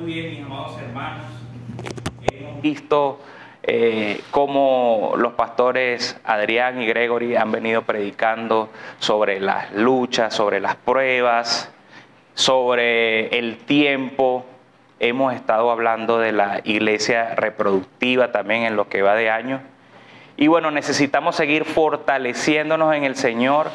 bien, mis amados hermanos. Hemos visto cómo los pastores Adrián y Gregory han venido predicando sobre las luchas, sobre las pruebas, sobre el tiempo. Hemos estado hablando de la iglesia reproductiva también en lo que va de año. Y bueno, necesitamos seguir fortaleciéndonos en el Señor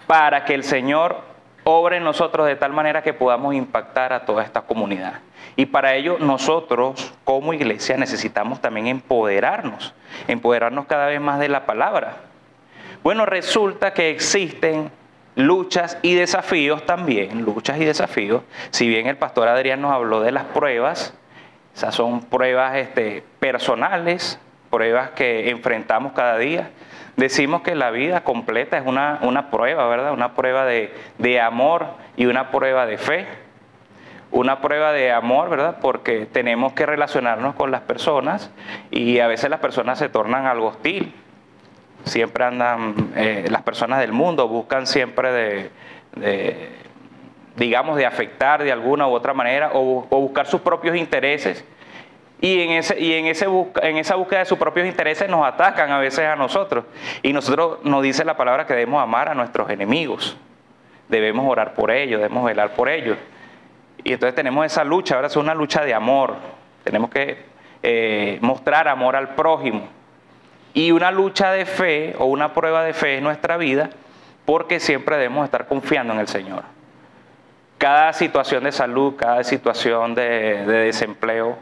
para que el Señor obre en nosotros de tal manera que podamos impactar a toda esta comunidad. Y para ello nosotros como iglesia necesitamos también empoderarnos cada vez más de la palabra. Bueno, resulta que existen luchas y desafíos también, Si bien el pastor Adrián nos habló de las pruebas, esas son pruebas personales, pruebas que enfrentamos cada día. Decimos que la vida completa es una prueba, ¿verdad? Una prueba de amor y una prueba de fe. Una prueba de amor, ¿verdad? Porque tenemos que relacionarnos con las personas y a veces las personas se tornan algo hostil. Siempre andan, las personas del mundo buscan siempre digamos, de afectar de alguna u otra manera o buscar sus propios intereses. Y en esa búsqueda de sus propios intereses nos atacan a veces a nosotros. Y nosotros nos dice la palabra que debemos amar a nuestros enemigos. Debemos orar por ellos, debemos velar por ellos. Y entonces tenemos esa lucha, ahora es una lucha de amor. Tenemos que mostrar amor al prójimo. Y una lucha de fe o una prueba de fe en nuestra vida, porque siempre debemos estar confiando en el Señor. Cada situación de salud, cada situación de desempleo,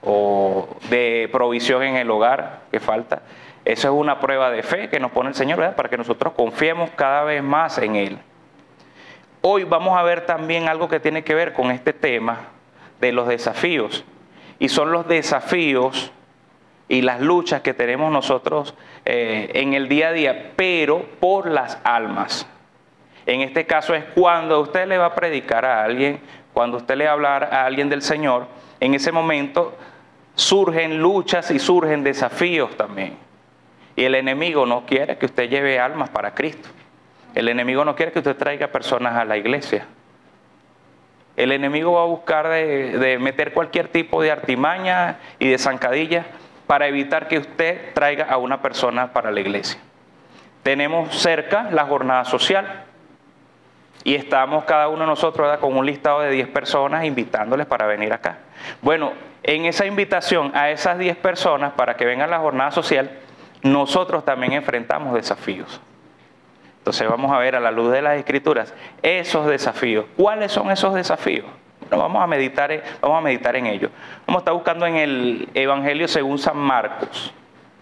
o de provisión en el hogar que falta, eso es una prueba de fe que nos pone el Señor, ¿verdad? Para que nosotros confiemos cada vez más en Él. Hoy vamos a ver también algo que tiene que ver con este tema de los desafíos, y son los desafíos y las luchas que tenemos nosotros en el día a día, pero por las almas. En este caso es cuando usted le va a predicar a alguien, cuando usted le va a hablar a alguien del Señor, en ese momento surgen luchas y surgen desafíos también. Y el enemigo no quiere que usted lleve almas para Cristo. El enemigo no quiere que usted traiga personas a la iglesia. El enemigo va a buscar de meter cualquier tipo de artimaña y de zancadilla para evitar que usted traiga a una persona para la iglesia. Tenemos cerca la jornada social. Y estamos cada uno de nosotros, ¿verdad?, con un listado de 10 personas invitándoles para venir acá. Bueno, en esa invitación a esas 10 personas para que vengan a la jornada social, nosotros también enfrentamos desafíos. Entonces vamos a ver a la luz de las Escrituras esos desafíos. ¿Cuáles son esos desafíos? Bueno, vamos a meditar en ellos. Vamos a estar buscando en el Evangelio según San Marcos,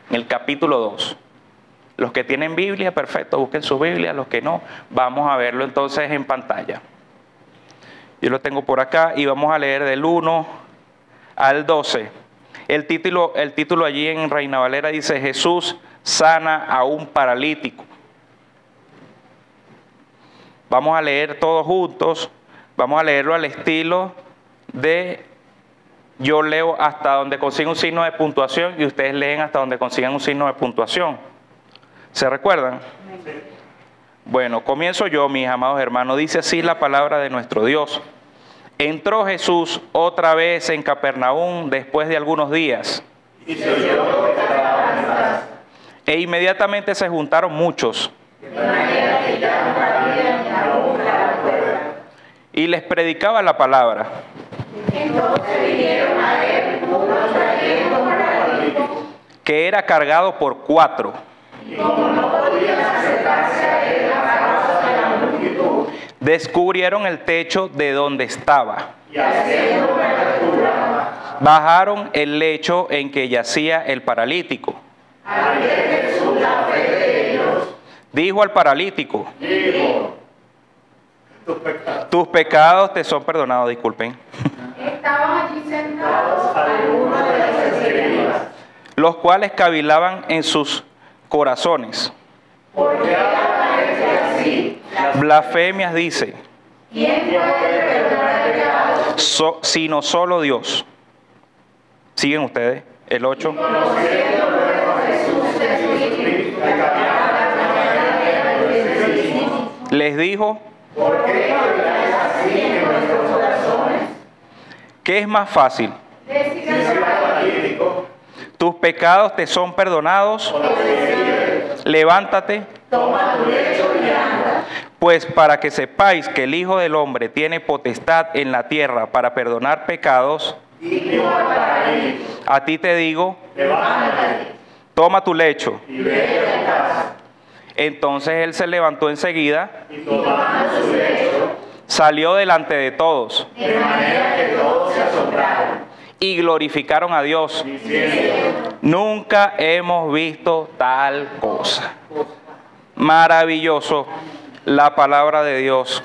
en el capítulo 2. Los que tienen Biblia, perfecto, busquen su Biblia. Los que no, vamos a verlo entonces en pantalla. Yo lo tengo por acá y vamos a leer del 1 al 12. El título allí en Reina Valera dice: Jesús sana a un paralítico. Vamos a leer todos juntos. Vamos a leerlo al estilo de... Yo leo hasta donde consiga un signo de puntuación y ustedes leen hasta donde consigan un signo de puntuación. ¿Se recuerdan? Bueno, comienzo yo, mis amados hermanos. Dice así la palabra de nuestro Dios. Entró Jesús otra vez en Capernaum después de algunos días. E inmediatamente se juntaron muchos. Y les predicaba la palabra. Entonces vinieron a él unos trayendo un paralítico, que era cargado por 4. Y como no podían acercarse a él a causa de la multitud, descubrieron el techo de donde estaba. Y haciendo una abertura, bajaron el lecho en que yacía el paralítico. Al ver Jesús la fe de ellos, dijo al paralítico: tus pecados te son perdonados. Disculpen. Estaban allí sentados algunos de los escribas, los cuales cavilaban en sus corazones. ¿Por qué hablan entre así? Blasfemias dice. ¿Quién puede perdonar pecados? Sino solo Dios. ¿Siguen ustedes? El 8. Les dijo: ¿por qué habláis así en vuestros corazones? ¿Qué es más fácil? Tus pecados te son perdonados. Levántate. Toma tu lecho y anda. Pues para que sepáis que el Hijo del Hombre tiene potestad en la tierra para perdonar pecados, Digno al paralítico. a ti te digo, Levántate toma tu lecho. y vete a tu casa. Entonces él se levantó enseguida, Y tomando su lecho, salió delante de todos de manera que todos se asombraron, y glorificaron a Dios. diciendo: Nunca hemos visto tal cosa. Maravilloso la palabra de Dios.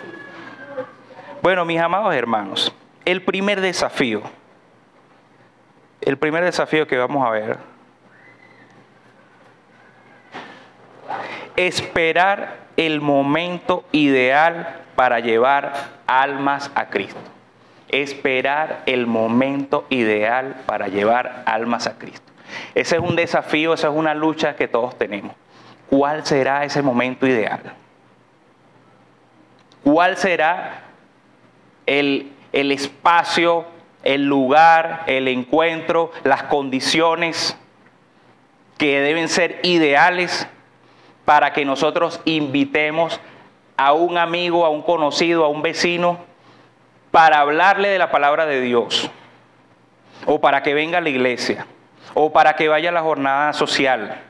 Bueno, mis amados hermanos, el primer desafío que vamos a ver, esperar el momento ideal para llevar almas a Cristo. Esperar el momento ideal para llevar almas a Cristo. Ese es un desafío, esa es una lucha que todos tenemos. ¿Cuál será ese momento ideal? ¿Cuál será el espacio, el lugar, el encuentro, las condiciones que deben ser ideales para que nosotros invitemos a un amigo, a un conocido, a un vecino, para hablarle de la palabra de Dios, o para que venga a la iglesia, o para que vaya a la jornada social,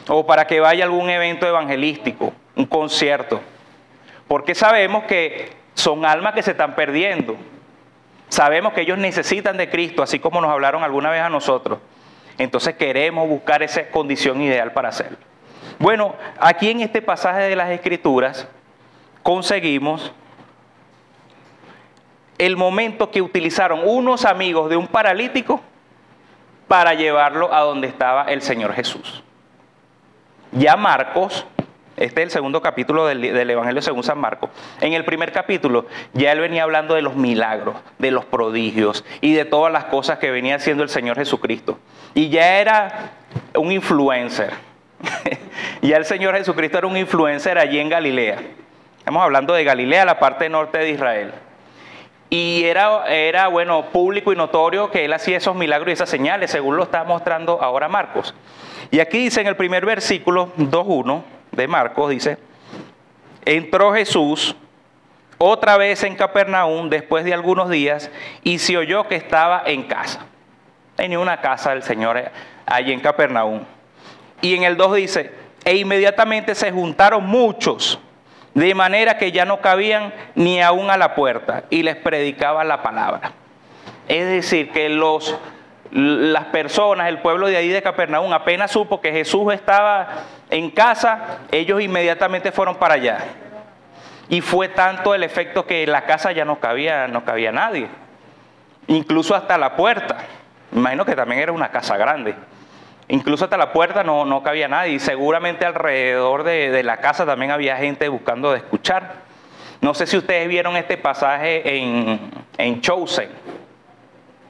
o para que vaya a algún evento evangelístico, un concierto? Porque sabemos que son almas que se están perdiendo. Sabemos que ellos necesitan de Cristo, así como nos hablaron alguna vez a nosotros. Entonces queremos buscar esa condición ideal para hacerlo. Bueno, aquí en este pasaje de las Escrituras conseguimos el momento que utilizaron unos amigos de un paralítico para llevarlo a donde estaba el Señor Jesús. Ya Marcos, este es el segundo capítulo del Evangelio según San Marcos. En el primer capítulo ya él venía hablando de los milagros, de los prodigios y de todas las cosas que venía haciendo el Señor Jesucristo. Y ya era un influencer. Ya el Señor Jesucristo era un influencer allí en Galilea. Estamos hablando de Galilea, la parte norte de Israel. Y era bueno, público y notorio que él hacía esos milagros y esas señales, según lo está mostrando ahora Marcos. Y aquí dice en el primer versículo 2:1 de Marcos, dice: entró Jesús otra vez en Capernaum después de algunos días y se oyó que estaba en casa. Tenía una casa del Señor allí en Capernaum. Y en el 2 dice: e inmediatamente se juntaron muchos, de manera que ya no cabían ni aún a la puerta, y les predicaba la palabra. Es decir, que las personas, el pueblo de ahí de Capernaum, apenas supo que Jesús estaba en casa, ellos inmediatamente fueron para allá. Y fue tanto el efecto que en la casa ya no cabía nadie. Incluso hasta la puerta. Me imagino que también era una casa grande. Incluso hasta la puerta no cabía nadie. Y seguramente alrededor de la casa también había gente buscando de escuchar. No sé si ustedes vieron este pasaje en Chosen.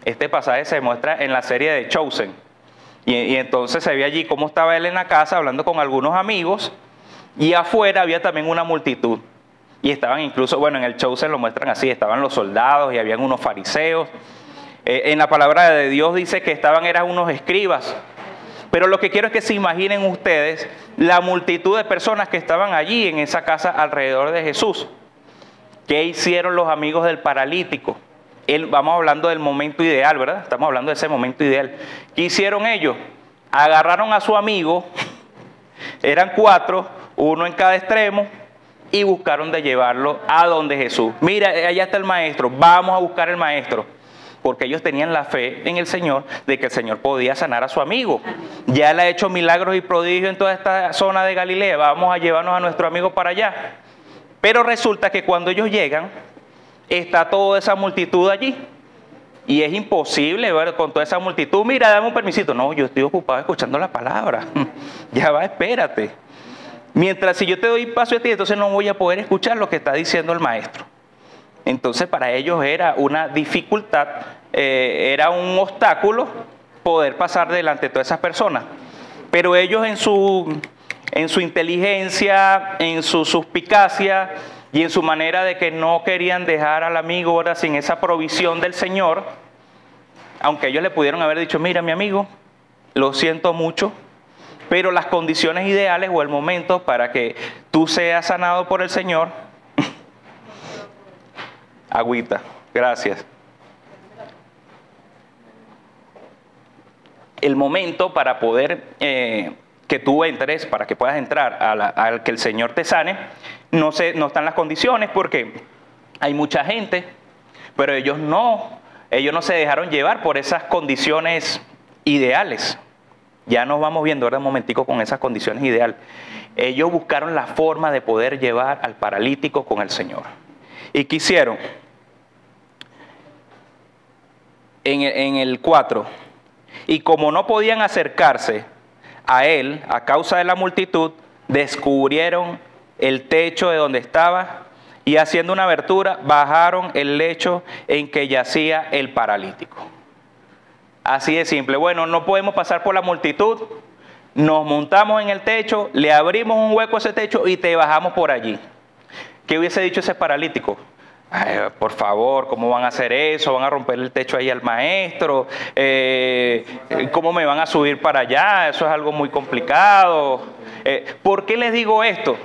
Este pasaje se muestra en la serie de Chosen. Y entonces se ve allí cómo estaba él en la casa hablando con algunos amigos. Y afuera había también una multitud. Y estaban incluso, bueno, en el Chosen lo muestran así, estaban los soldados y habían unos fariseos. En la palabra de Dios dice que eran unos escribas. Pero lo que quiero es que se imaginen ustedes la multitud de personas que estaban allí en esa casa alrededor de Jesús. ¿Qué hicieron los amigos del paralítico? Vamos hablando del momento ideal, ¿verdad? Estamos hablando de ese momento ideal. ¿Qué hicieron ellos? Agarraron a su amigo, eran 4, uno en cada extremo, y buscaron de llevarlo a donde Jesús. Mira, allá está el maestro, vamos a buscar el maestro. Porque ellos tenían la fe en el Señor de que el Señor podía sanar a su amigo. Ya él ha hecho milagros y prodigios en toda esta zona de Galilea. Vamos a llevarnos a nuestro amigo para allá. Pero resulta que cuando ellos llegan, está toda esa multitud allí. Y es imposible ver con toda esa multitud. Mira, dame un permisito. No, yo estoy ocupado escuchando la palabra. Ya va, espérate. Mientras si yo te doy paso a ti, entonces no voy a poder escuchar lo que está diciendo el maestro. Entonces para ellos era una dificultad, era un obstáculo poder pasar delante de todas esas personas. Pero ellos en su inteligencia, en su suspicacia, y en su manera de que no querían dejar al amigo, ¿verdad?, sin esa provisión del Señor, aunque ellos le pudieron haber dicho, mira mi amigo, lo siento mucho, pero las condiciones ideales o el momento para que tú seas sanado por el Señor, agüita, gracias. El momento para poder que tú entres, para que puedas entrar al que el Señor te sane, no están las condiciones porque hay mucha gente, pero ellos no se dejaron llevar por esas condiciones ideales. Ya nos vamos viendo ahora un momentico con esas condiciones ideales. Ellos buscaron la forma de poder llevar al paralítico con el Señor. ¿Y qué hicieron? En el 4, y como no podían acercarse a él a causa de la multitud, descubrieron el techo de donde estaba y haciendo una abertura bajaron el lecho en que yacía el paralítico. Así de simple. Bueno, no podemos pasar por la multitud, nos montamos en el techo, le abrimos un hueco a ese techo y te bajamos por allí. ¿Qué hubiese dicho ese paralítico? Ay, por favor, ¿cómo van a hacer eso? ¿Van a romper el techo ahí al maestro? ¿Cómo me van a subir para allá? Eso es algo muy complicado. ¿Por qué les digo esto?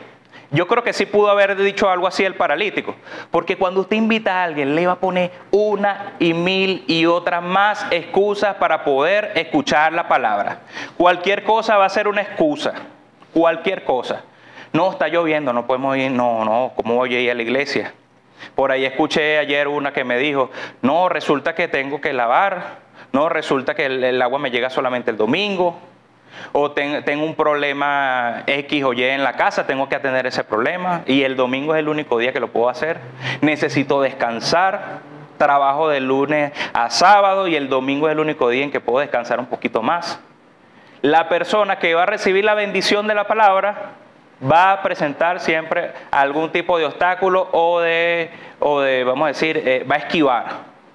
Yo creo que sí pudo haber dicho algo así el paralítico, porque cuando usted invita a alguien le va a poner una y mil y otras más excusas para poder escuchar la palabra. Cualquier cosa va a ser una excusa, cualquier cosa. No, está lloviendo, no podemos ir, no, ¿cómo voy a ir a la iglesia? Por ahí escuché ayer una que me dijo, no, resulta que tengo que lavar, no, resulta que el agua me llega solamente el domingo, o tengo un problema X o Y en la casa, tengo que atender ese problema, y el domingo es el único día que lo puedo hacer, necesito descansar, trabajo de lunes a sábado, y el domingo es el único día en que puedo descansar un poquito más. La persona que va a recibir la bendición de la palabra va a presentar siempre algún tipo de obstáculo o de vamos a decir, va a esquivar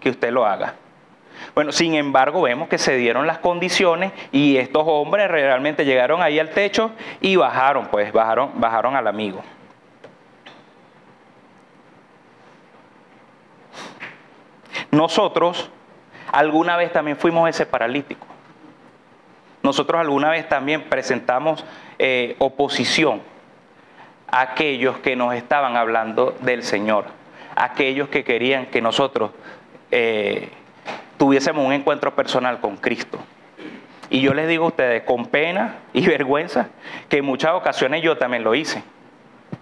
que usted lo haga. Bueno, sin embargo, vemos que se dieron las condiciones y estos hombres realmente llegaron ahí al techo y bajaron al amigo. Nosotros alguna vez también fuimos ese paralítico. Nosotros alguna vez también presentamos oposición a aquellos que nos estaban hablando del Señor, aquellos que querían que nosotros tuviésemos un encuentro personal con Cristo. Y yo les digo a ustedes, con pena y vergüenza, que en muchas ocasiones yo también lo hice.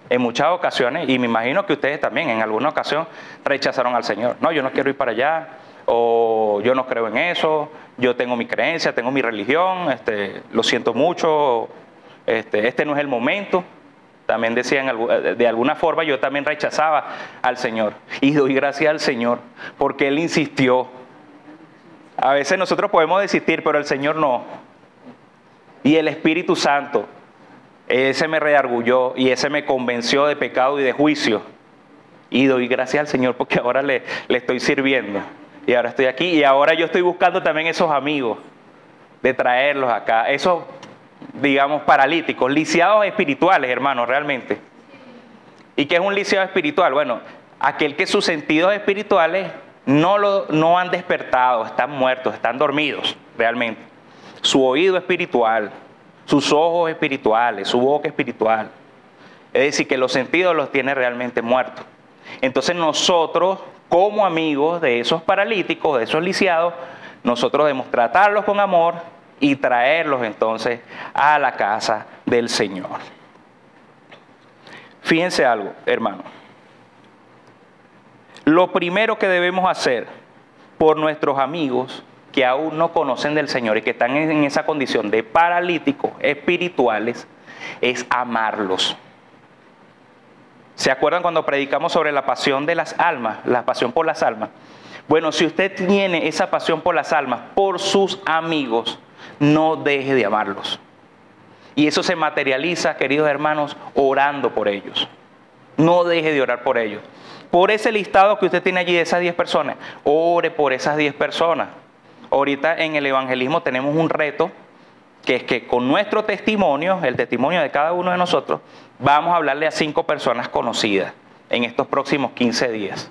En muchas ocasiones, y me imagino que ustedes también en alguna ocasión rechazaron al Señor. No, yo no quiero ir para allá, o yo no creo en eso, yo tengo mi creencia, tengo mi religión, lo siento mucho, este no es el momento. También decían, de alguna forma yo también rechazaba al Señor. Y doy gracias al Señor, porque Él insistió. A veces nosotros podemos desistir, pero el Señor no. Y el Espíritu Santo, ese me redarguyó y ese me convenció de pecado y de juicio. Y doy gracias al Señor porque ahora le estoy sirviendo. Y ahora estoy aquí y ahora yo estoy buscando también esos amigos, de traerlos acá. Esos, digamos, paralíticos, lisiados espirituales, hermanos, realmente. ¿Y qué es un lisiado espiritual? Bueno, aquel que sus sentidos espirituales no han despertado, están muertos, están dormidos, realmente. Su oído espiritual, sus ojos espirituales, su boca espiritual. Es decir, que los sentidos los tiene realmente muertos. Entonces nosotros, como amigos de esos paralíticos, de esos lisiados, nosotros debemos tratarlos con amor y traerlos entonces a la casa del Señor. Fíjense algo, hermano. Lo primero que debemos hacer por nuestros amigos que aún no conocen del Señor y que están en esa condición de paralíticos espirituales es amarlos. ¿Se acuerdan cuando predicamos sobre la pasión de las almas, la pasión por las almas? Bueno, si usted tiene esa pasión por las almas, por sus amigos, no deje de amarlos. Y eso se materializa, queridos hermanos, orando por ellos. No deje de orar por ellos. Por ese listado que usted tiene allí de esas 10 personas, ore por esas 10 personas. Ahorita en el evangelismo tenemos un reto, que es que con nuestro testimonio, el testimonio de cada uno de nosotros, vamos a hablarle a 5 personas conocidas. en estos próximos 15 días.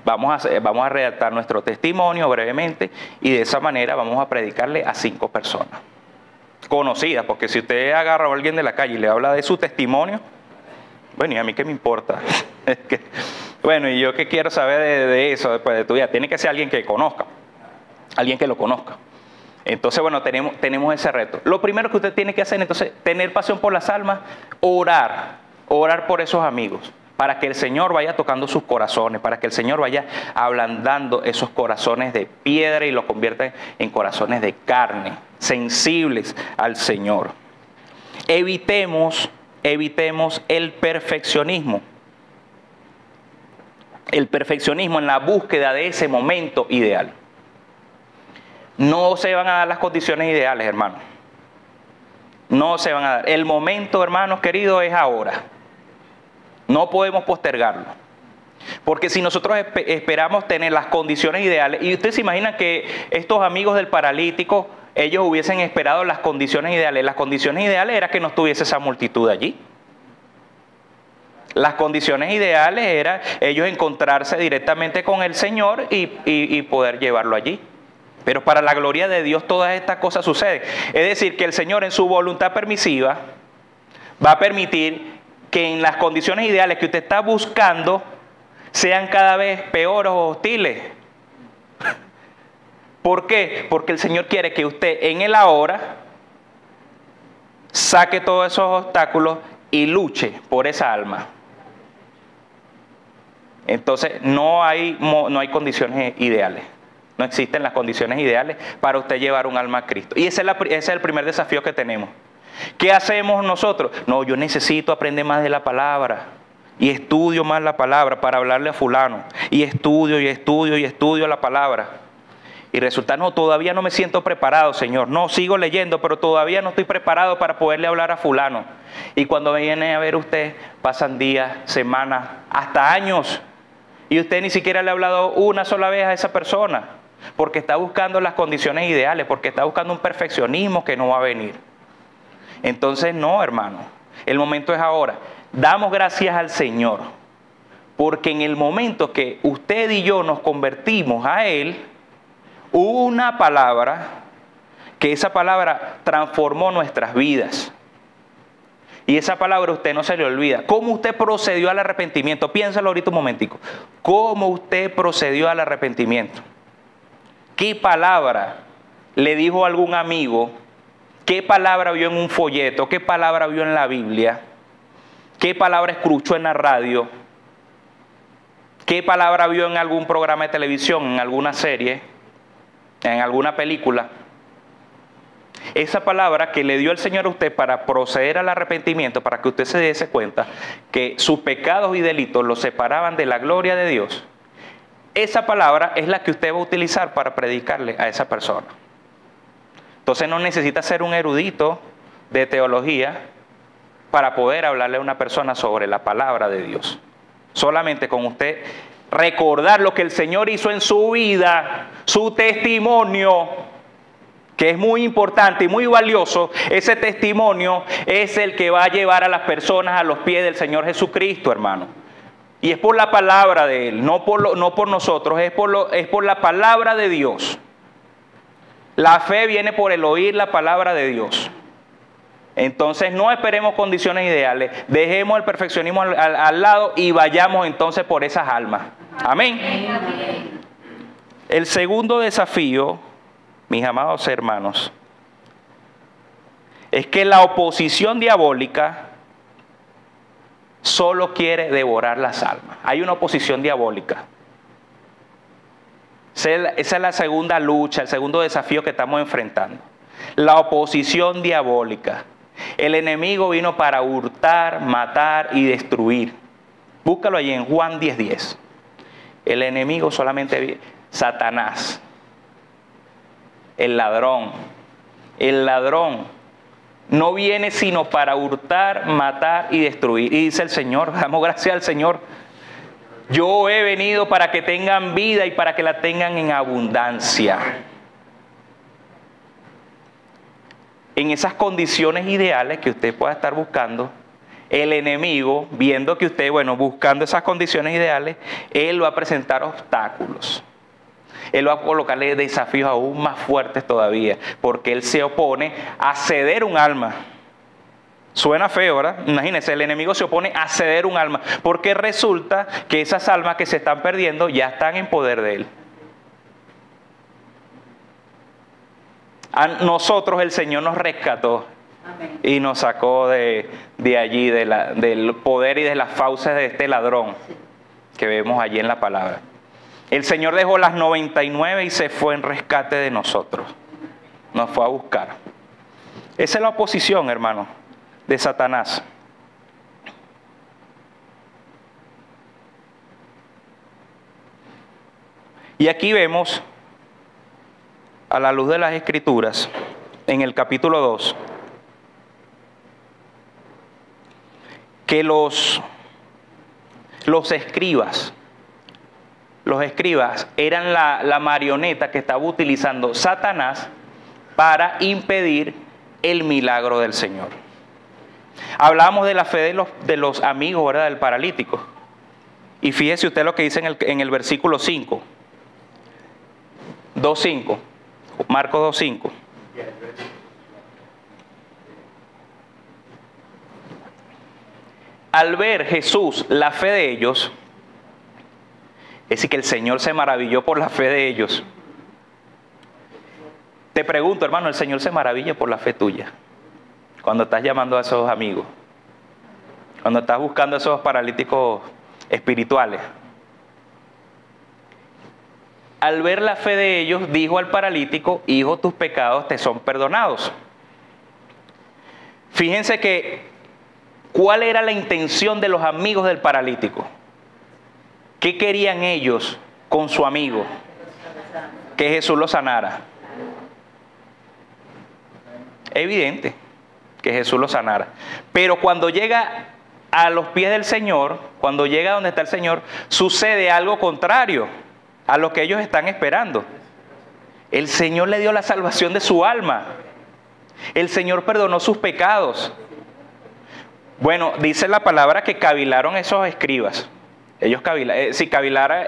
Vamos a redactar nuestro testimonio brevemente y de esa manera vamos a predicarle a 5 personas conocidas, porque si usted agarra a alguien de la calle y le habla de su testimonio, bueno, ¿y a mí qué me importa? Bueno, y yo qué quiero saber de eso después de tu vida. Tiene que ser alguien que conozca, alguien que lo conozca. Entonces, bueno, tenemos ese reto. Lo primero que usted tiene que hacer, entonces, tener pasión por las almas, orar por esos amigos, para que el Señor vaya tocando sus corazones, para que el Señor vaya ablandando esos corazones de piedra y los convierta en corazones de carne, sensibles al Señor. Evitemos el perfeccionismo. El perfeccionismo en la búsqueda de ese momento ideal. No se van a dar las condiciones ideales, hermanos. No se van a dar. El momento, hermanos queridos, es ahora. No podemos postergarlo. Porque si nosotros esperamos tener las condiciones ideales, y ustedes se imaginan que estos amigos del paralítico, ellos hubiesen esperado las condiciones ideales. Las condiciones ideales era que no estuviese esa multitud allí. Las condiciones ideales era ellos encontrarse directamente con el Señor y poder llevarlo allí. Pero para la gloria de Dios todas estas cosas suceden. Es decir, que el Señor en su voluntad permisiva va a permitir que en las condiciones ideales que usted está buscando sean cada vez peores o hostiles. ¿Por qué? Porque el Señor quiere que usted en el ahora saque todos esos obstáculos y luche por esa alma. Entonces no hay condiciones ideales. No existen las condiciones ideales para usted llevar un alma a Cristo. Y ese es el primer desafío que tenemos. ¿Qué hacemos nosotros? No, yo necesito aprender más de la palabra. Y estudio más la palabra para hablarle a fulano. Y estudio la palabra. Y resulta, no, todavía no me siento preparado, Señor. No, sigo leyendo, pero todavía no estoy preparado para poderle hablar a fulano. Y cuando viene a ver usted, pasan días, semanas, hasta años. Y usted ni siquiera le ha hablado una sola vez a esa persona. Porque está buscando las condiciones ideales, porque está buscando un perfeccionismo que no va a venir. Entonces, no, hermano. El momento es ahora. Damos gracias al Señor. Porque en el momento que usted y yo nos convertimos a Él, hubo una palabra, que esa palabra transformó nuestras vidas. Y esa palabra usted no se le olvida. ¿Cómo usted procedió al arrepentimiento? Piénsalo ahorita un momentico. ¿Cómo usted procedió al arrepentimiento? ¿Qué palabra le dijo a algún amigo? ¿Qué palabra vio en un folleto? ¿Qué palabra vio en la Biblia? ¿Qué palabra escuchó en la radio? ¿Qué palabra vio en algún programa de televisión, en alguna serie, en alguna película? Esa palabra que le dio el Señor a usted para proceder al arrepentimiento, para que usted se diese cuenta que sus pecados y delitos lo separaban de la gloria de Dios. Esa palabra es la que usted va a utilizar para predicarle a esa persona. Entonces no necesita ser un erudito de teología para poder hablarle a una persona sobre la palabra de Dios. Solamente con usted recordar lo que el Señor hizo en su vida, su testimonio, que es muy importante y muy valioso. Ese testimonio es el que va a llevar a las personas a los pies del Señor Jesucristo, hermano. Y es por la palabra de Él, no por nosotros, es por la palabra de Dios. La fe viene por el oír la palabra de Dios. Entonces no esperemos condiciones ideales, dejemos el perfeccionismo al lado y vayamos entonces por esas almas. Amén. El segundo desafío, mis amados hermanos, es que la oposición diabólica solo quiere devorar las almas. Hay una oposición diabólica. Esa es la segunda lucha, el segundo desafío que estamos enfrentando. La oposición diabólica. El enemigo vino para hurtar, matar y destruir. Búscalo allí en Juan 10:10. El enemigo solamente, Satanás, el ladrón. El ladrón no viene sino para hurtar, matar y destruir. Y dice el Señor, damos gracias al Señor. Yo he venido para que tengan vida y para que la tengan en abundancia. En esas condiciones ideales que usted pueda estar buscando, el enemigo, viendo que usted, buscando esas condiciones ideales, él va a presentar obstáculos. Él va a colocarle desafíos aún más fuertes todavía, porque él se opone a ceder un alma. Suena feo, ¿verdad? Imagínense, el enemigo se opone a ceder un alma, porque resulta que esas almas que se están perdiendo ya están en poder de él. A nosotros el Señor nos rescató. Amén. Y nos sacó de allí, del poder y de las fauces de este ladrón que vemos allí en la palabra. El Señor dejó las 99 y se fue en rescate de nosotros. Nos fue a buscar. Esa es la oposición, hermano, de Satanás. Y aquí vemos, a la luz de las Escrituras, en el capítulo 2, que los escribas eran la marioneta que estaba utilizando Satanás para impedir el milagro del Señor. Hablábamos de la fe de los amigos, ¿verdad?, del paralítico. Y fíjese usted lo que dice en el versículo 5. 2.5. Marcos 2.5. Al ver Jesús la fe de ellos, es decir, que el Señor se maravilló por la fe de ellos. Te pregunto, hermano, ¿el Señor se maravilla por la fe tuya? Cuando estás llamando a esos amigos, cuando estás buscando a esos paralíticos espirituales. Al ver la fe de ellos, dijo al paralítico: hijo, tus pecados te son perdonados. Fíjense que, ¿cuál era la intención de los amigos del paralítico? ¿Qué querían ellos con su amigo? Que Jesús lo sanara. Evidente que Jesús lo sanara. Pero cuando llega a los pies del Señor, cuando llega donde está el Señor, sucede algo contrario a lo que ellos están esperando. El Señor le dio la salvación de su alma. El Señor perdonó sus pecados. Bueno, dice la palabra que cavilaron esos escribas. Ellos cavilaron. Si cavilar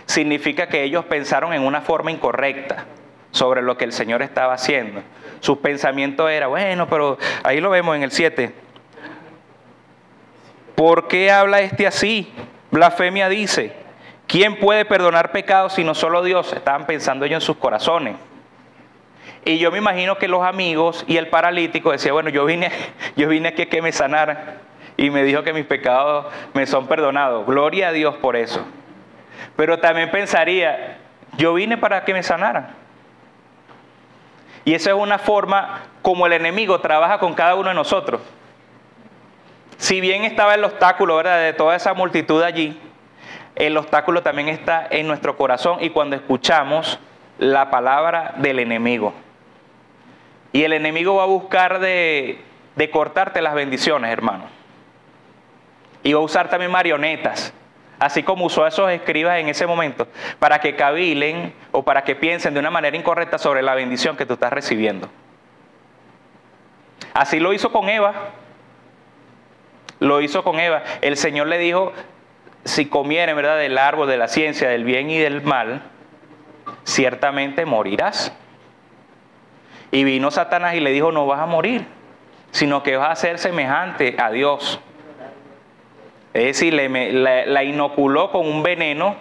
significa que ellos pensaron en una forma incorrecta sobre lo que el Señor estaba haciendo. Su pensamiento era, pero ahí lo vemos en el 7. ¿Por qué habla este así? Blasfemia dice. ¿Quién puede perdonar pecados sino solo Dios? Estaban pensando ellos en sus corazones. Y yo me imagino que los amigos y el paralítico decían, yo vine aquí a que me sanara. Y me dijo que mis pecados me son perdonados. Gloria a Dios por eso. Pero también pensaría, yo vine para que me sanara. Y esa es una forma como el enemigo trabaja con cada uno de nosotros. Si bien estaba el obstáculo, ¿verdad?, de toda esa multitud allí, el obstáculo también está en nuestro corazón y cuando escuchamos la palabra del enemigo. Y el enemigo va a buscar de cortarte las bendiciones, hermano. Y va a usar también marionetas, así como usó a esos escribas en ese momento, para que cavilen o para que piensen de una manera incorrecta sobre la bendición que tú estás recibiendo. Así lo hizo con Eva. Lo hizo con Eva. El Señor le dijo, si comieren, ¿verdad?, del árbol de la ciencia del bien y del mal, ciertamente morirás. Y vino Satanás y le dijo, no vas a morir, sino que vas a ser semejante a Dios. Es decir, la inoculó con un veneno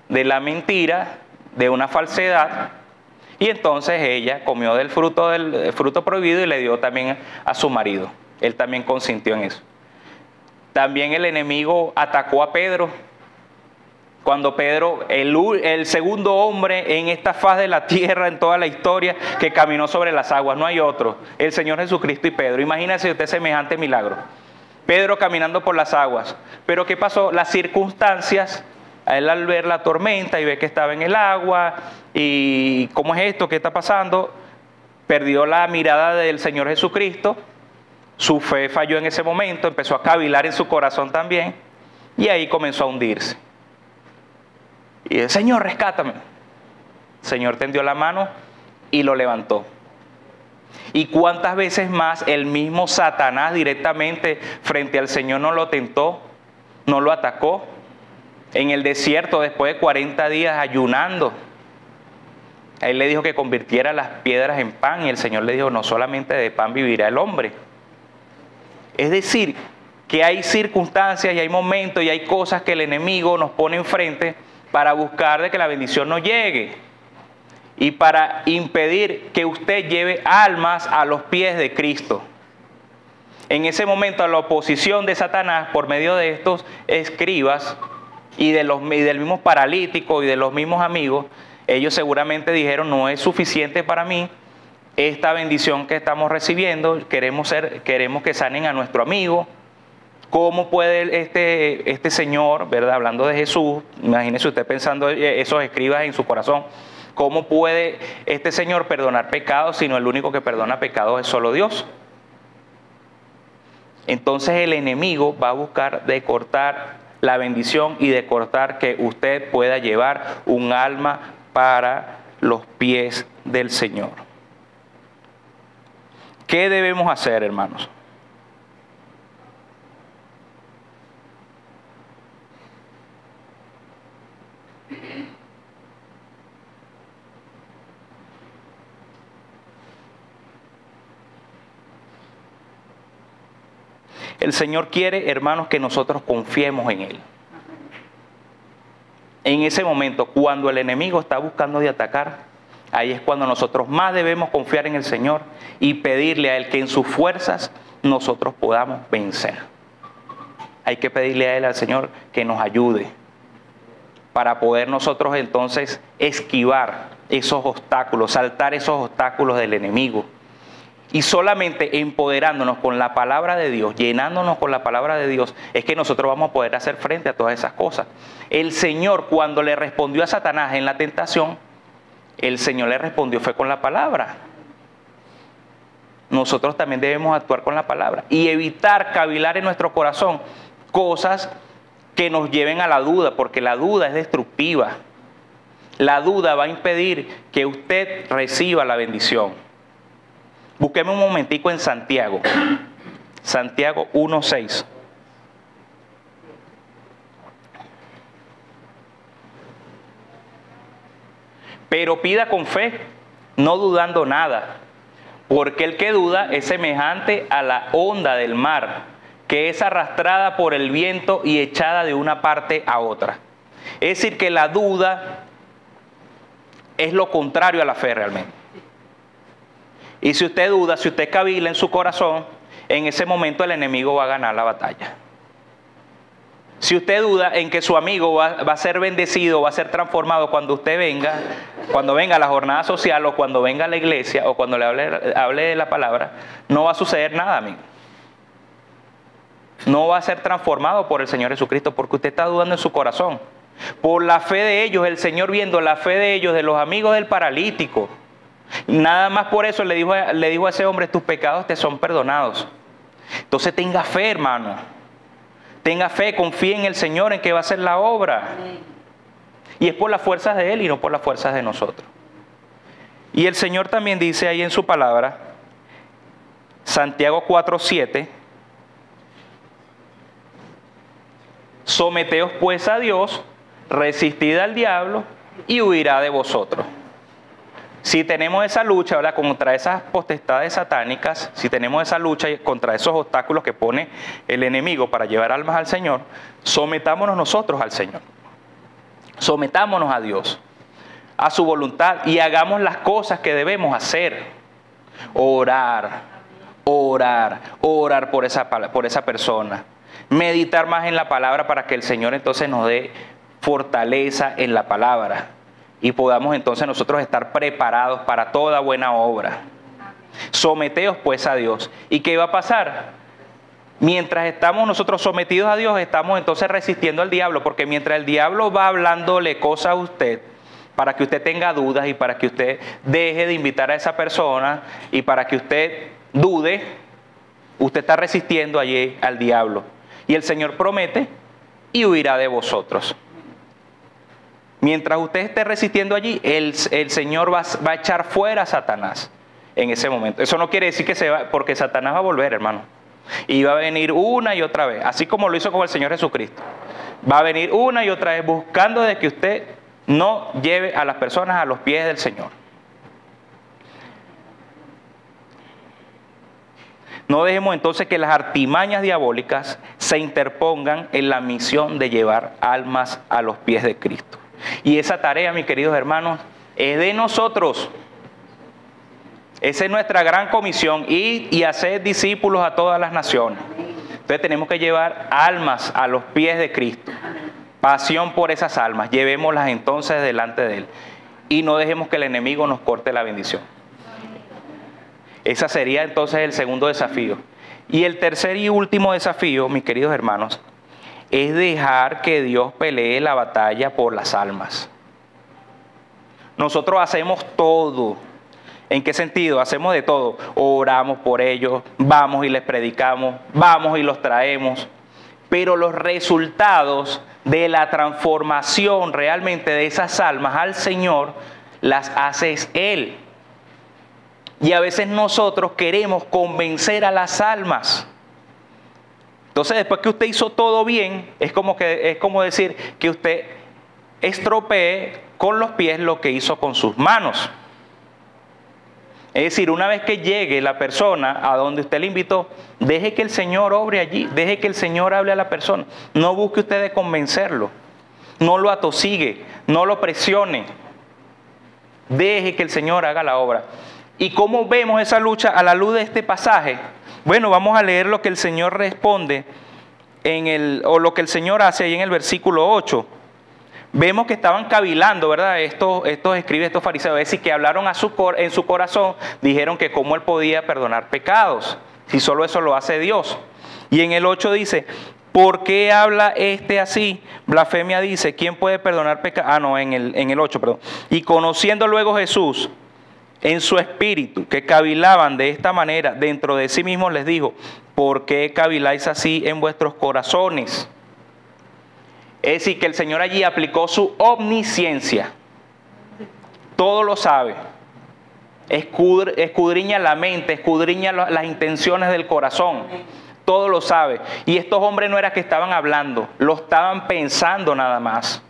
de la mentira, de una falsedad, y entonces ella comió del fruto prohibido y le dio también a su marido. Él también consintió en eso. También el enemigo atacó a Pedro. Cuando Pedro, el segundo hombre en esta faz de la tierra, en toda la historia, que caminó sobre las aguas, no hay otro, el Señor Jesucristo y Pedro. Imagínese usted semejante milagro. Pedro caminando por las aguas. Pero ¿qué pasó? Las circunstancias, a él al ver la tormenta y ver que estaba en el agua, y ¿cómo es esto? ¿Qué está pasando? Perdió la mirada del Señor Jesucristo, su fe falló en ese momento, empezó a cavilar en su corazón también, y ahí comenzó a hundirse. Y el Señor, rescátame. El Señor tendió la mano y lo levantó. ¿Y cuántas veces más el mismo Satanás directamente frente al Señor no lo tentó, no lo atacó? En el desierto, después de 40 días ayunando, a él le dijo que convirtiera las piedras en pan, y el Señor le dijo, no solamente de pan vivirá el hombre. Es decir, que hay circunstancias y hay momentos y hay cosas que el enemigo nos pone enfrente para buscar de que la bendición no llegue y para impedir que usted lleve almas a los pies de Cristo. En ese momento, la oposición de Satanás por medio de estos escribas y del mismo paralítico y de los mismos amigos, ellos seguramente dijeron, no es suficiente para mí esta bendición que estamos recibiendo, queremos que sanen a nuestro amigo. ¿Cómo puede este señor, verdad, hablando de Jesús, imagínese usted pensando esos escribas en su corazón, cómo puede este señor perdonar pecados si no el único que perdona pecados es solo Dios? Entonces el enemigo va a buscar de cortar la bendición y de cortar que usted pueda llevar un alma para los pies del Señor. ¿Qué debemos hacer, hermanos? El Señor quiere, hermanos, que nosotros confiemos en Él. En ese momento, cuando el enemigo está buscando de atacar, ahí es cuando nosotros más debemos confiar en el Señor y pedirle a Él que en sus fuerzas nosotros podamos vencer. Hay que pedirle a Él, al Señor, que nos ayude para poder nosotros entonces esquivar esos obstáculos, saltar esos obstáculos del enemigo. Y solamente empoderándonos con la palabra de Dios, llenándonos con la palabra de Dios, es que nosotros vamos a poder hacer frente a todas esas cosas. El Señor, cuando le respondió a Satanás en la tentación, el Señor le respondió fue con la palabra. Nosotros también debemos actuar con la palabra y evitar cavilar en nuestro corazón cosas que nos lleven a la duda, porque la duda es destructiva. La duda va a impedir que usted reciba la bendición. Busquemos un momentico en Santiago. Santiago 1:6. Pero pida con fe, no dudando nada, porque el que duda es semejante a la onda del mar, que es arrastrada por el viento y echada de una parte a otra. Es decir, que la duda es lo contrario a la fe realmente. Y si usted duda, si usted cavila en su corazón, en ese momento el enemigo va a ganar la batalla. Si usted duda en que su amigo va a ser bendecido, va a ser transformado cuando usted venga, cuando venga a la jornada social o cuando venga a la iglesia o cuando le hable de la palabra, no va a suceder nada, amigo. No va a ser transformado por el Señor Jesucristo porque usted está dudando en su corazón. Por la fe de ellos, el Señor viendo la fe de ellos, de los amigos del paralítico, nada más por eso le dijo a ese hombre, tus pecados te son perdonados. Entonces tenga fe, hermano. Tenga fe, confíe en el Señor, en que va a hacer la obra. Y es por las fuerzas de Él y no por las fuerzas de nosotros. Y el Señor también dice ahí en su palabra, Santiago 4:7, someteos pues a Dios, resistid al diablo y huirá de vosotros. Si tenemos esa lucha, ¿verdad?, contra esas potestades satánicas, si tenemos esa lucha contra esos obstáculos que pone el enemigo para llevar almas al Señor, sometámonos nosotros al Señor. Sometámonos a Dios, a su voluntad y hagamos las cosas que debemos hacer. Orar por esa persona. Meditar más en la palabra para que el Señor entonces nos dé fortaleza en la palabra. Y podamos entonces nosotros estar preparados para toda buena obra. Someteos pues a Dios. ¿Y qué va a pasar? Mientras estamos nosotros sometidos a Dios, estamos entonces resistiendo al diablo. Porque mientras el diablo va hablándole cosas a usted, para que usted tenga dudas y para que usted deje de invitar a esa persona y para que usted dude, usted está resistiendo allí al diablo. Y el Señor promete y huirá de vosotros. Mientras usted esté resistiendo allí, el Señor va a echar fuera a Satanás. en ese momento. Eso no quiere decir que se va, porque Satanás va a volver, hermano. Y va a venir una y otra vez, así como lo hizo con el Señor Jesucristo. Va a venir una y otra vez buscando de que usted no lleve a las personas a los pies del Señor. No dejemos entonces que las artimañas diabólicas se interpongan en la misión de llevar almas a los pies de Cristo. Y esa tarea, mis queridos hermanos, es de nosotros. Esa es nuestra gran comisión, ir y hacer discípulos a todas las naciones. Entonces tenemos que llevar almas a los pies de Cristo. Pasión por esas almas, llevémoslas entonces delante de Él. Y no dejemos que el enemigo nos corte la bendición. Ese sería entonces el segundo desafío. Y el tercer y último desafío, mis queridos hermanos, es dejar que Dios pelee la batalla por las almas. Nosotros hacemos todo. ¿En qué sentido? Hacemos de todo. Oramos por ellos, vamos y les predicamos, vamos y los traemos. Pero los resultados de la transformación realmente de esas almas al Señor, las hace Él. Y a veces nosotros queremos convencer a las almas. Entonces, después que usted hizo todo bien, es como decir que usted estropee con los pies lo que hizo con sus manos. Es decir, una vez que llegue la persona a donde usted le invitó, deje que el Señor obre allí, deje que el Señor hable a la persona. No busque usted de convencerlo, no lo atosigue, no lo presione. Deje que el Señor haga la obra. ¿Y cómo vemos esa lucha a la luz de este pasaje? Bueno, vamos a leer lo que el Señor responde, o lo que el Señor hace ahí en el versículo 8. Vemos que estaban cavilando, ¿verdad? Estos fariseos, es decir, que hablaron en su corazón, dijeron que cómo Él podía perdonar pecados, si solo eso lo hace Dios. Y en el 8 dice, ¿por qué habla así? Blasfemia dice, ¿quién puede perdonar pecados? En el 8, perdón. Y conociendo luego Jesús en su espíritu, que cavilaban de esta manera dentro de sí mismos, les dijo, ¿por qué caviláis así en vuestros corazones? Es decir, que el Señor allí aplicó su omnisciencia. Todo lo sabe. Escudriña la mente, escudriña las intenciones del corazón. Todo lo sabe. Y estos hombres no era que estaban hablando, lo estaban pensando nada más.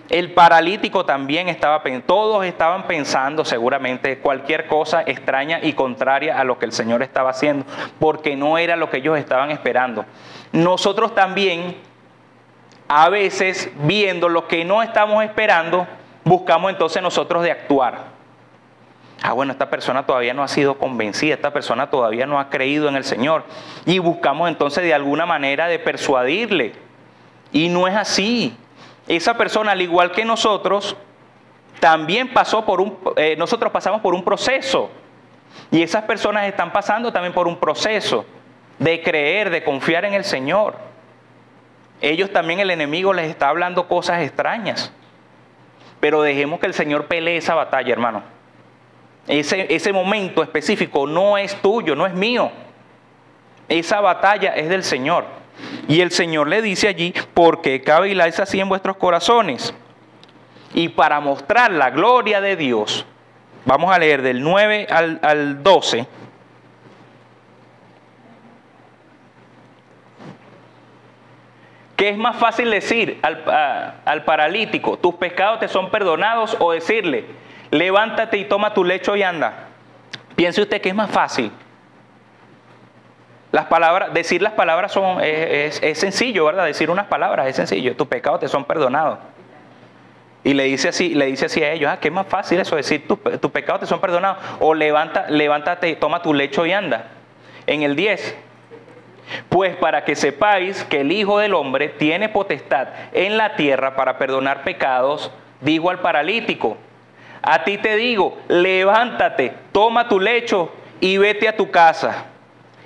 El paralítico también todos estaban pensando seguramente cualquier cosa extraña y contraria a lo que el Señor estaba haciendo, porque no era lo que ellos estaban esperando. Nosotros también, a veces, viendo lo que no estamos esperando, buscamos entonces nosotros de actuar. Bueno, esta persona todavía no ha sido convencida, esta persona todavía no ha creído en el Señor. Y buscamos entonces de alguna manera de persuadirle. Y no es así. Esa persona, al igual que nosotros, también nosotros pasamos por un proceso. Y esas personas están pasando también por un proceso de creer, de confiar en el Señor. Ellos también, el enemigo les está hablando cosas extrañas. Pero dejemos que el Señor pelee esa batalla, hermano. Ese momento específico no es tuyo, no es mío. Esa batalla es del Señor. Y el Señor le dice allí, ¿por qué caviláis así en vuestros corazones? Y para mostrar la gloria de Dios, vamos a leer del 9 al 12. ¿Qué es más fácil decir al paralítico, tus pecados te son perdonados, o decirle, levántate y toma tu lecho y anda? Piense usted que es más fácil. Decir las palabras es sencillo, ¿verdad? Decir unas palabras es sencillo. Tus pecados te son perdonados. Y le dice así a ellos, ¿qué es más fácil eso? Decir, tus pecados te son perdonados. O levántate, toma tu lecho y anda. En el 10, pues para que sepáis que el Hijo del Hombre tiene potestad en la tierra para perdonar pecados, dijo al paralítico, a ti te digo, levántate, toma tu lecho y vete a tu casa.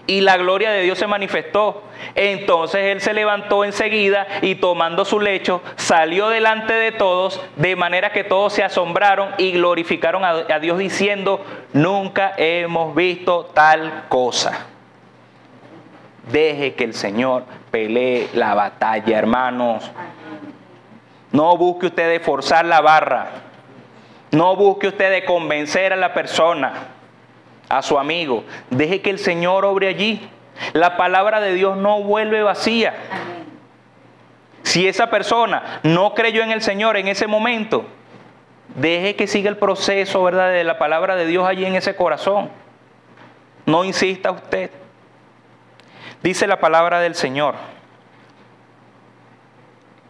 Y la gloria de Dios se manifestó. Entonces él se levantó enseguida y tomando su lecho salió delante de todos, de manera que todos se asombraron y glorificaron a Dios diciendo, nunca hemos visto tal cosa. Deje que el Señor pelee la batalla, hermanos. No busque usted de forzar la barra. No busque usted de convencer a la persona. a su amigo. Deje que el Señor obre allí. La palabra de Dios no vuelve vacía. Amén. Si esa persona no creyó en el Señor en ese momento, deje que siga el proceso, ¿verdad?, de la palabra de Dios allí en ese corazón. No insista usted. Dice la palabra del Señor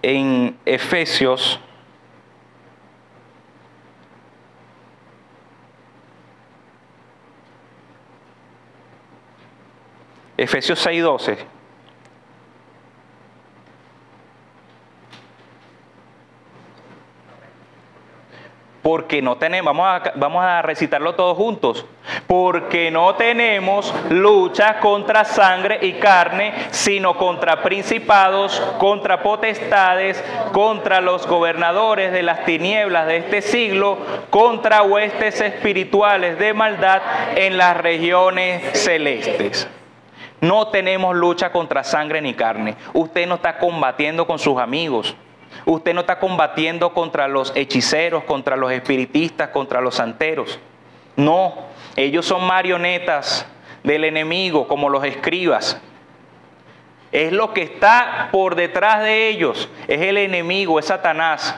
en Efesios 6:12. Porque no tenemos, vamos a recitarlo todos juntos. Porque no tenemos lucha contra sangre y carne, sino contra principados, contra potestades, contra los gobernadores de las tinieblas de este siglo, contra huestes espirituales de maldad en las regiones celestes. No tenemos lucha contra sangre ni carne. Usted no está combatiendo con sus amigos. Usted no está combatiendo contra los hechiceros, contra los espiritistas, contra los santeros. No, ellos son marionetas del enemigo, como los escribas. Es lo que está por detrás de ellos, es el enemigo, es Satanás.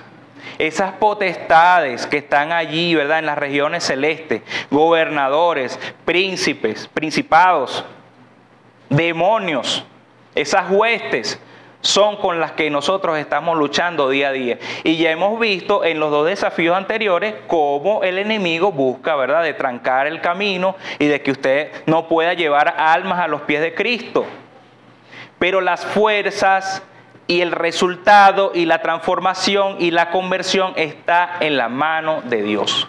Esas potestades que están allí, ¿verdad?, en las regiones celestes, gobernadores, príncipes, principados, demonios, esas huestes son con las que nosotros estamos luchando día a día. Y ya hemos visto en los dos desafíos anteriores cómo el enemigo busca, ¿verdad?, de trancar el camino y de que usted no pueda llevar almas a los pies de Cristo. Pero las fuerzas y el resultado y la transformación y la conversión está en la mano de Dios.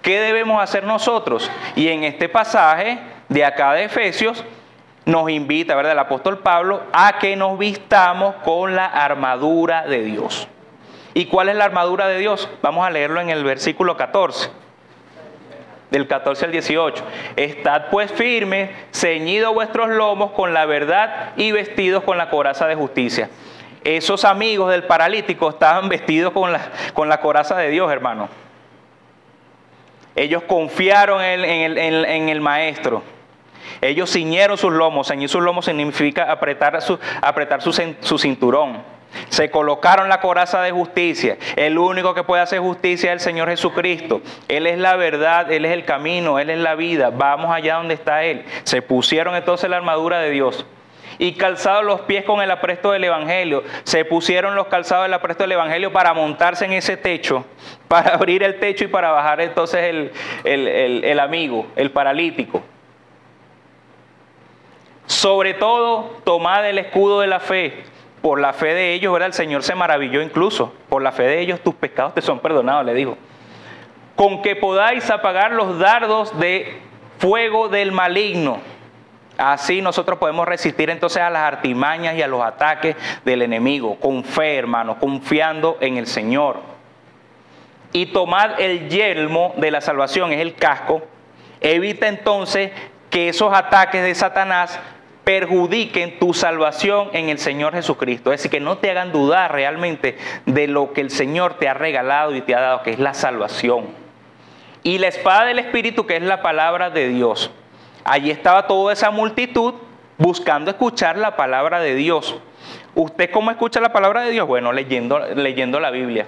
¿Qué debemos hacer nosotros? Y en este pasaje de acá de Efesios nos invita, ¿verdad?, el apóstol Pablo a que nos vistamos con la armadura de Dios. ¿Y cuál es la armadura de Dios? Vamos a leerlo en el versículo 14. Del 14 al 18. Estad pues firmes, ceñidos vuestros lomos con la verdad y vestidos con la coraza de justicia. Esos amigos del paralítico estaban vestidos con la coraza de Dios, hermano. Ellos confiaron en el Maestro. Ellos ciñeron sus lomos. Ceñir sus lomos significa apretar su cinturón. Se colocaron la coraza de justicia. El único que puede hacer justicia es el Señor Jesucristo. Él es la verdad, Él es el camino, Él es la vida. Vamos allá donde está Él. Se pusieron entonces la armadura de Dios. Y calzados los pies con el apresto del Evangelio. Se pusieron los calzados del apresto del Evangelio para montarse en ese techo, para abrir el techo y para bajar entonces el amigo, el paralítico. Sobre todo, tomad el escudo de la fe. Por la fe de ellos, ¿verdad?, el Señor se maravilló incluso. Por la fe de ellos tus pecados te son perdonados, le dijo. Con que podáis apagar los dardos de fuego del maligno. Así nosotros podemos resistir entonces a las artimañas y a los ataques del enemigo. Con fe, hermanos, confiando en el Señor. Y tomad el yelmo de la salvación, es el casco. Evita entonces que esos ataques de Satanás perjudiquen tu salvación en el Señor Jesucristo. Es decir, que no te hagan dudar realmente de lo que el Señor te ha regalado y te ha dado, que es la salvación. Y la espada del Espíritu, que es la palabra de Dios. Allí estaba toda esa multitud buscando escuchar la palabra de Dios. ¿Usted cómo escucha la palabra de Dios? Bueno, leyendo la Biblia.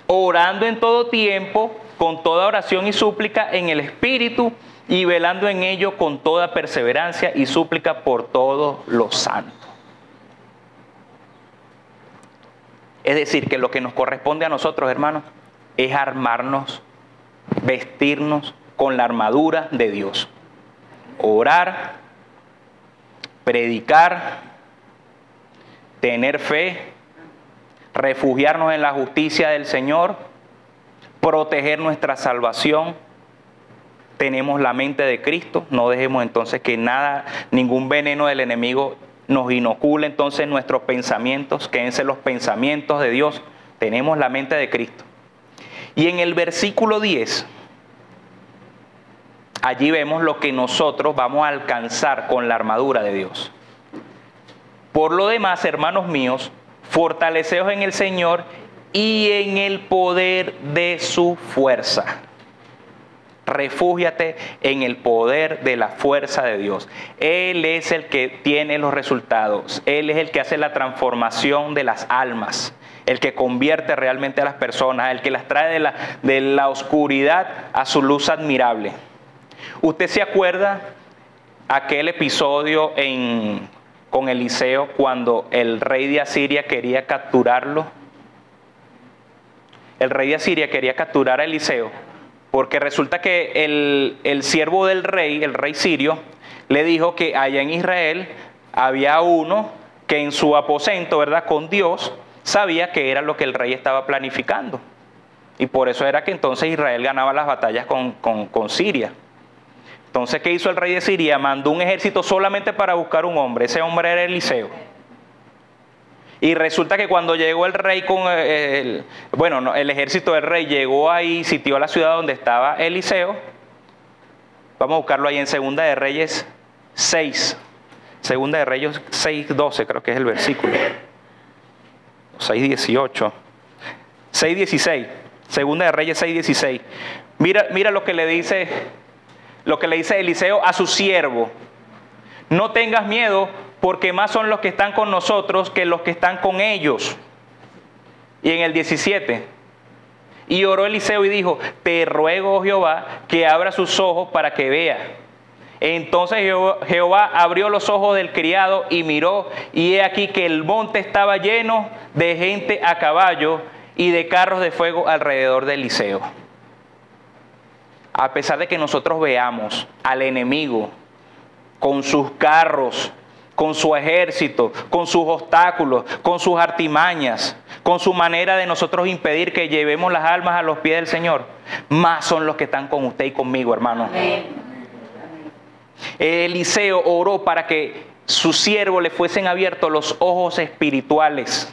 Orando en todo tiempo, con toda oración y súplica en el Espíritu, y velando en ello con toda perseverancia y súplica por todos los santos. Es decir, que lo que nos corresponde a nosotros, hermanos, es armarnos, vestirnos con la armadura de Dios. Orar, predicar, tener fe, refugiarnos en la justicia del Señor, proteger nuestra salvación. Tenemos la mente de Cristo, no dejemos entonces que ningún veneno del enemigo nos inocule entonces nuestros pensamientos, quédense los pensamientos de Dios. Tenemos la mente de Cristo. Y en el versículo 10, allí vemos lo que nosotros vamos a alcanzar con la armadura de Dios. Por lo demás, hermanos míos, fortaleceos en el Señor y en el poder de su fuerza. Refúgiate en el poder de la fuerza de Dios. Él es el que tiene los resultados. Él es el que hace la transformación de las almas, el que convierte realmente a las personas, el que las trae de la oscuridad a su luz admirable. ¿Usted se acuerda aquel episodio con Eliseo cuando el rey de Asiria quería capturarlo? El rey de Asiria quería capturar a Eliseo porque resulta que el siervo del rey, el rey sirio, le dijo que allá en Israel había uno que en su aposento, ¿verdad?, con Dios, sabía que era lo que el rey estaba planificando. Y por eso era que entonces Israel ganaba las batallas con Siria. Entonces, ¿qué hizo el rey de Siria? Mandó un ejército solamente para buscar un hombre. Ese hombre era Eliseo. Y resulta que cuando llegó el rey el ejército del rey llegó ahí, sitió la ciudad donde estaba Eliseo. Vamos a buscarlo ahí en Segunda de Reyes 6. Segunda de Reyes 6:12 creo que es el versículo. 6:18. 6:16. Segunda de Reyes 6:16. Mira lo que le dice Eliseo a su siervo. No tengas miedo, porque más son los que están con nosotros que los que están con ellos. Y en el 17. Y oró Eliseo y dijo: te ruego, oh Jehová, que abra sus ojos para que vea. Entonces Jehová abrió los ojos del criado y miró, y he aquí que el monte estaba lleno de gente a caballo y de carros de fuego alrededor de Eliseo. A pesar de que nosotros veamos al enemigo con sus carros, con su ejército, con sus obstáculos, con sus artimañas, con su manera de nosotros impedir que llevemos las almas a los pies del Señor, más son los que están con usted y conmigo, hermano. Eliseo oró para que su siervo le fuesen abiertos los ojos espirituales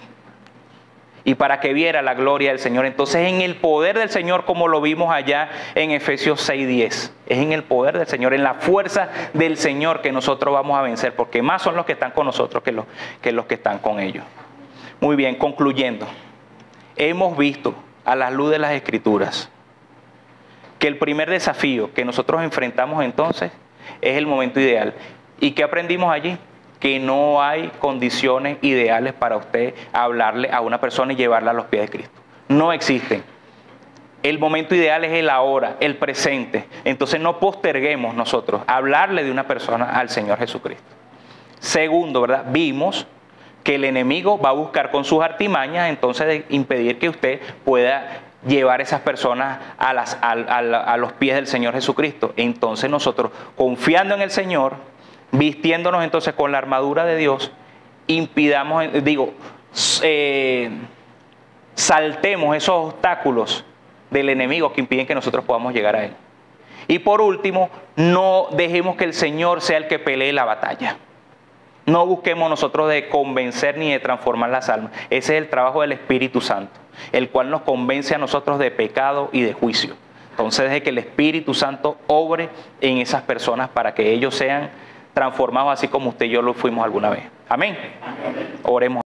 y para que viera la gloria del Señor. Entonces, en el poder del Señor, como lo vimos allá en Efesios 6:10, es en el poder del Señor, en la fuerza del Señor que nosotros vamos a vencer, porque más son los que están con nosotros que los que están con ellos. Muy bien, concluyendo, hemos visto a la luz de las Escrituras que el primer desafío que nosotros enfrentamos entonces es el momento ideal. ¿Y qué aprendimos allí? Que no hay condiciones ideales para usted hablarle a una persona y llevarla a los pies de Cristo. No existen. El momento ideal es el ahora, el presente. Entonces no posterguemos nosotros hablarle de una persona al Señor Jesucristo. Segundo, ¿verdad? Vimos que el enemigo va a buscar con sus artimañas entonces de impedir que usted pueda llevar a esas personas a los pies del Señor Jesucristo. Entonces nosotros, confiando en el Señor, vistiéndonos entonces con la armadura de Dios, saltemos esos obstáculos del enemigo que impiden que nosotros podamos llegar a Él. Y por último, no dejemos que el Señor sea el que pelee la batalla. No busquemos nosotros de convencer ni de transformar las almas. Ese es el trabajo del Espíritu Santo, el cual nos convence a nosotros de pecado y de juicio. Entonces, deje que el Espíritu Santo obre en esas personas para que ellos sean transformados así como usted y yo lo fuimos alguna vez. Amén. Oremos.